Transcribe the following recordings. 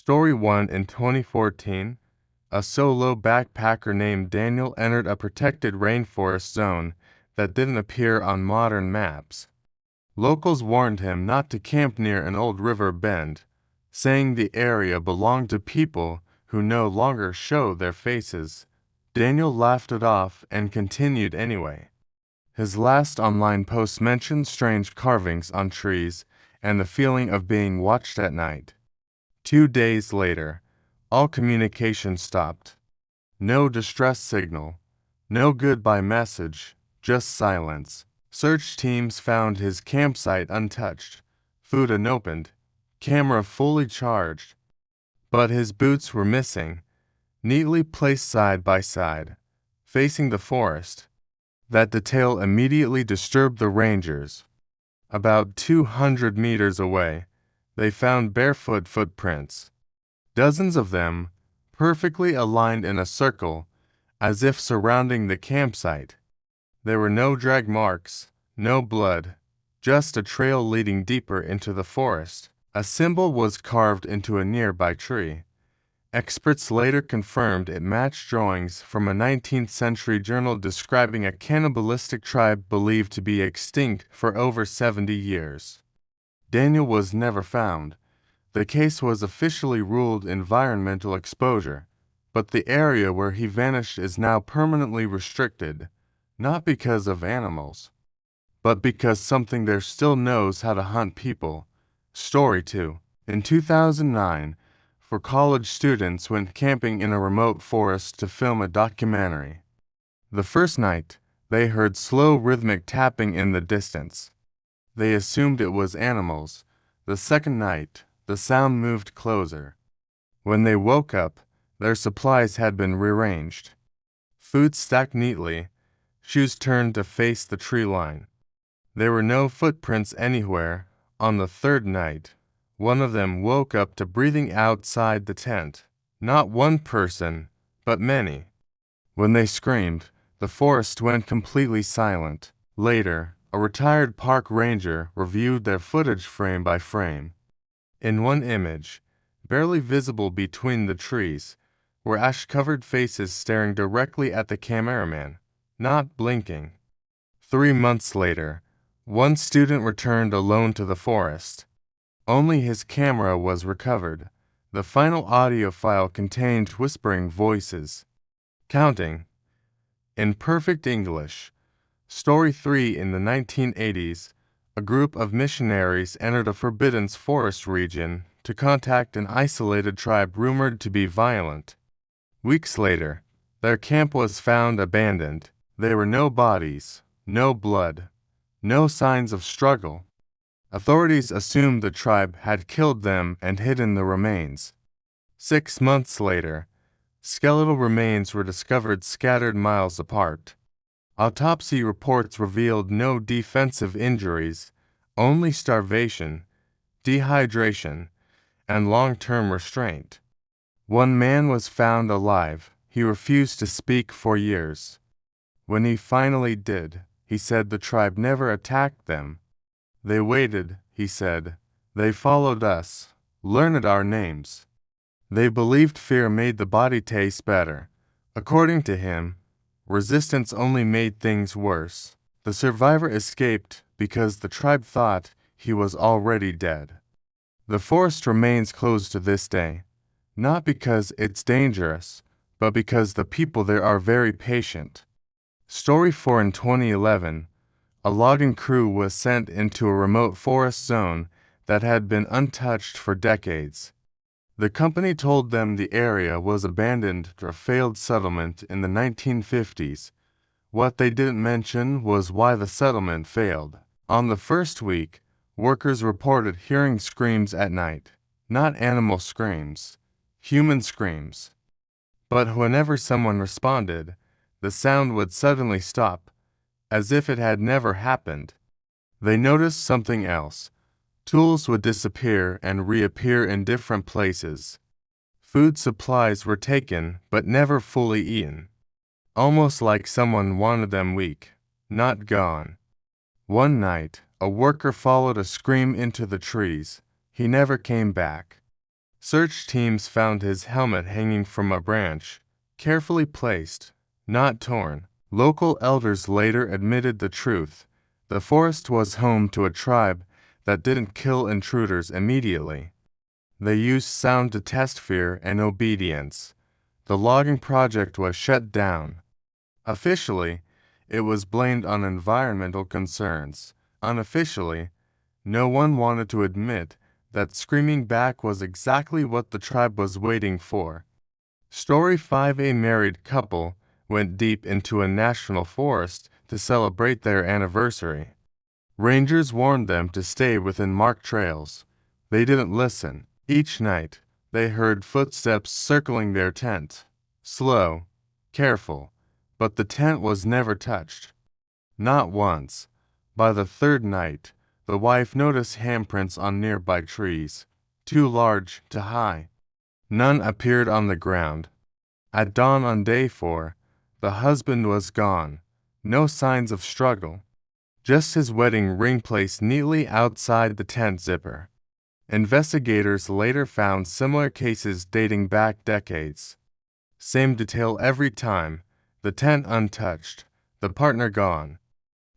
Story 1. In 2014, a solo backpacker named Daniel entered a protected rainforest zone that didn't appear on modern maps. Locals warned him not to camp near an old river bend, saying the area belonged to people who no longer show their faces. Daniel laughed it off and continued anyway. His last online post mentioned strange carvings on trees and the feeling of being watched at night. 2 days later, all communication stopped. No distress signal, no goodbye message, just silence. Search teams found his campsite untouched, food unopened, camera fully charged. But his boots were missing, neatly placed side by side, facing the forest. That detail immediately disturbed the rangers. About 200 meters away, they found barefoot footprints. Dozens of them, perfectly aligned in a circle, as if surrounding the campsite. There were no drag marks, no blood, just a trail leading deeper into the forest. A symbol was carved into a nearby tree. Experts later confirmed it matched drawings from a 19th century journal describing a cannibalistic tribe believed to be extinct for over 70 years. Daniel was never found. The case was officially ruled environmental exposure, but the area where he vanished is now permanently restricted, not because of animals, but because something there still knows how to hunt people. Story 2. In 2009, four college students went camping in a remote forest to film a documentary. The first night, they heard slow rhythmic tapping in the distance. They assumed it was animals. The second night, the sound moved closer. When they woke up, their supplies had been rearranged. Food stacked neatly, shoes turned to face the tree line. There were no footprints anywhere. On the third night, one of them woke up to breathing outside the tent. Not one person, but many. When they screamed, the forest went completely silent. Later, a retired park ranger reviewed their footage frame by frame. In one image, barely visible between the trees, were ash-covered faces staring directly at the cameraman, not blinking. 3 months later, one student returned alone to the forest. Only his camera was recovered. The final audio file contained whispering voices. Counting. In perfect English. Story 3. In the 1980s, a group of missionaries entered a forbidden forest region to contact an isolated tribe rumored to be violent. Weeks later, their camp was found abandoned. There were no bodies, no blood, no signs of struggle. Authorities assumed the tribe had killed them and hidden the remains. 6 months later, skeletal remains were discovered scattered miles apart. Autopsy reports revealed no defensive injuries, only starvation, dehydration, and long-term restraint. One man was found alive. He refused to speak for years. When he finally did, he said the tribe never attacked them. They waited, he said. They followed us, learned our names. They believed fear made the body taste better. According to him, resistance only made things worse. The survivor escaped because the tribe thought he was already dead. The forest remains closed to this day, not because it's dangerous, but because the people there are very patient. Story 4. In 2011, a logging crew was sent into a remote forest zone that had been untouched for decades. The company told them the area was abandoned or a failed settlement in the 1950s. What they didn't mention was why the settlement failed. On the first week, workers reported hearing screams at night. Not animal screams, human screams. But whenever someone responded, the sound would suddenly stop, as if it had never happened. They noticed something else. Tools would disappear and reappear in different places. Food supplies were taken but never fully eaten. Almost like someone wanted them weak, not gone. One night, a worker followed a scream into the trees. He never came back. Search teams found his helmet hanging from a branch, carefully placed, not torn. Local elders later admitted the truth. The forest was home to a tribe that didn't kill intruders immediately. They used sound to test fear and obedience. The logging project was shut down. Officially, it was blamed on environmental concerns. Unofficially, no one wanted to admit that screaming back was exactly what the tribe was waiting for. Story 5. A married couple went deep into a national forest to celebrate their anniversary. Rangers warned them to stay within marked trails. They didn't listen. Each night, they heard footsteps circling their tent. Slow, careful, but the tent was never touched. Not once. By the third night, the wife noticed handprints on nearby trees, too large to hide. None appeared on the ground. At dawn on day 4, the husband was gone. No signs of struggle. Just his wedding ring placed neatly outside the tent zipper. Investigators later found similar cases dating back decades. Same detail every time, the tent untouched, the partner gone,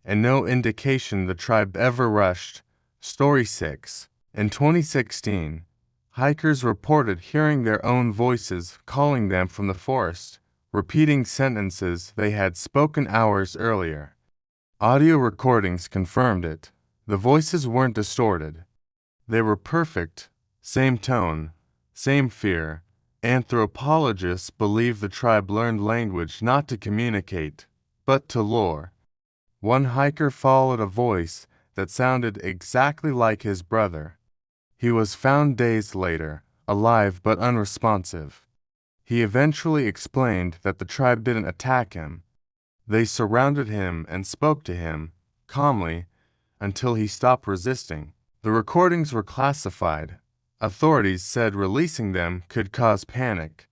and no indication the tribe ever rushed. Story 6. In 2016, hikers reported hearing their own voices calling them from the forest, repeating sentences they had spoken hours earlier. Audio recordings confirmed it. The voices weren't distorted. They were perfect, same tone, same fear. Anthropologists believe the tribe learned language not to communicate, but to lure. One hiker followed a voice that sounded exactly like his brother. He was found days later, alive but unresponsive. He eventually explained that the tribe didn't attack him. They surrounded him and spoke to him, calmly, until he stopped resisting. The recordings were classified. Authorities said releasing them could cause panic.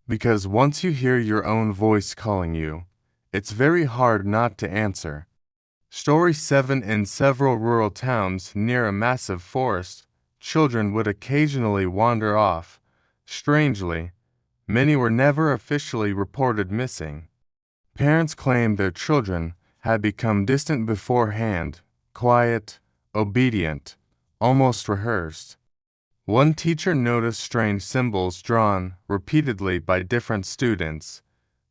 Because once you hear your own voice calling you, it's very hard not to answer. Story 7. In several rural towns near a massive forest, children would occasionally wander off. Strangely, many were never officially reported missing. Parents claimed their children had become distant beforehand, quiet, obedient, almost rehearsed. One teacher noticed strange symbols drawn repeatedly by different students,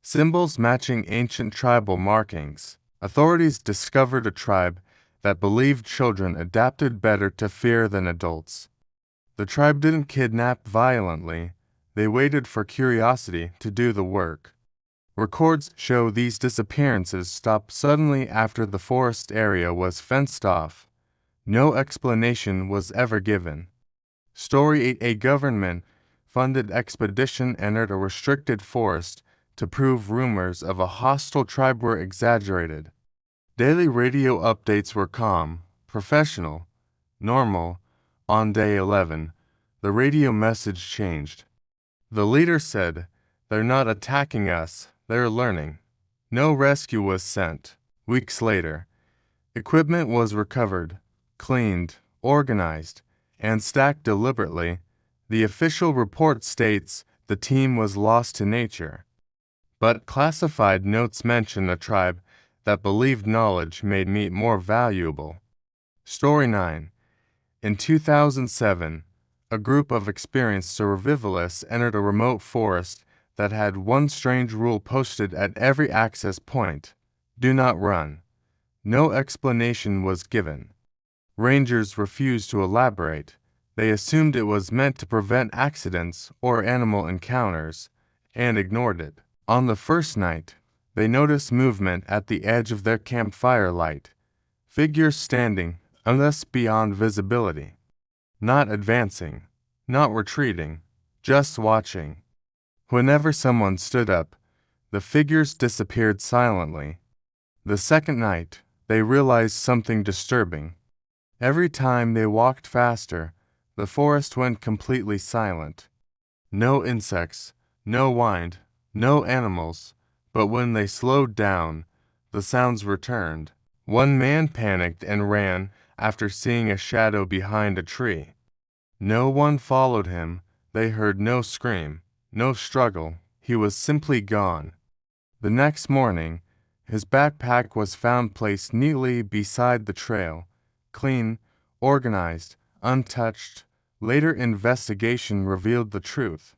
symbols matching ancient tribal markings. Authorities discovered a tribe that believed children adapted better to fear than adults. The tribe didn't kidnap violently, they waited for curiosity to do the work. Records show these disappearances stopped suddenly after the forest area was fenced off. No explanation was ever given. Story 8. A government-funded expedition entered a restricted forest to prove rumors of a hostile tribe were exaggerated. Daily radio updates were calm, professional, normal. On day 11, the radio message changed. The leader said, "They're not attacking us, they're learning." No rescue was sent. Weeks later, equipment was recovered, cleaned, organized, and stacked deliberately. The official report states the team was lost to nature. But classified notes mention a tribe that believed knowledge made meat more valuable. Story 9. In 2007, a group of experienced survivalists entered a remote forest that had one strange rule posted at every access point: do not run. No explanation was given. Rangers refused to elaborate. They assumed it was meant to prevent accidents or animal encounters, and ignored it. On the first night, they noticed movement at the edge of their campfire light. Figures standing, unless beyond visibility. Not advancing, not retreating, just watching. Whenever someone stood up, the figures disappeared silently. The second night, they realized something disturbing. Every time they walked faster, the forest went completely silent. No insects, no wind, no animals, but when they slowed down, the sounds returned. One man panicked and ran after seeing a shadow behind a tree. No one followed him, They heard no scream, no struggle. He was simply gone. The next morning, his backpack was found placed neatly beside the trail, clean, organized, untouched. Later investigation revealed the truth.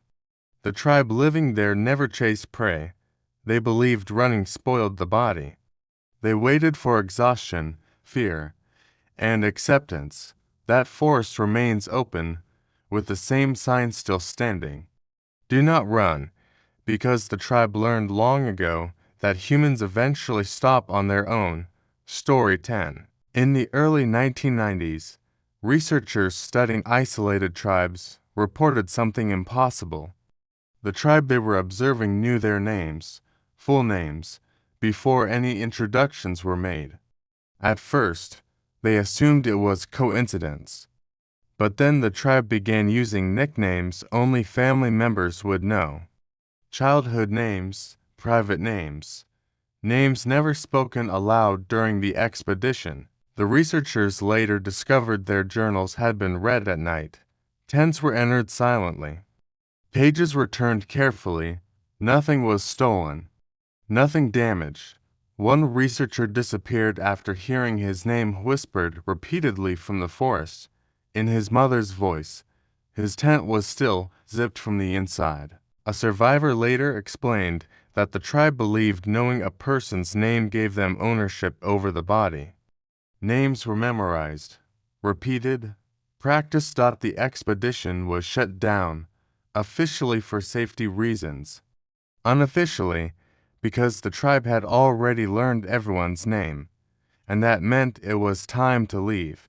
The tribe living there never chased prey. They believed running spoiled the body. They waited for exhaustion, fear, and acceptance. That forest remains open, with the same sign still standing. Do not run, because the tribe learned long ago that humans eventually stop on their own. Story 10. In the early 1990s, researchers studying isolated tribes reported something impossible. The tribe they were observing knew their names, full names, before any introductions were made. At first, they assumed it was coincidence. But then the tribe began using nicknames only family members would know. Childhood names, private names, names never spoken aloud during the expedition. The researchers later discovered their journals had been read at night. Tents were entered silently. Pages were turned carefully. Nothing was stolen. Nothing damaged. One researcher disappeared after hearing his name whispered repeatedly from the forest. In his mother's voice, his tent was still zipped from the inside. A survivor later explained that the tribe believed knowing a person's name gave them ownership over the body. Names were memorized, repeated, practiced. The expedition was shut down, officially for safety reasons. Unofficially, because the tribe had already learned everyone's name, and that meant it was time to leave.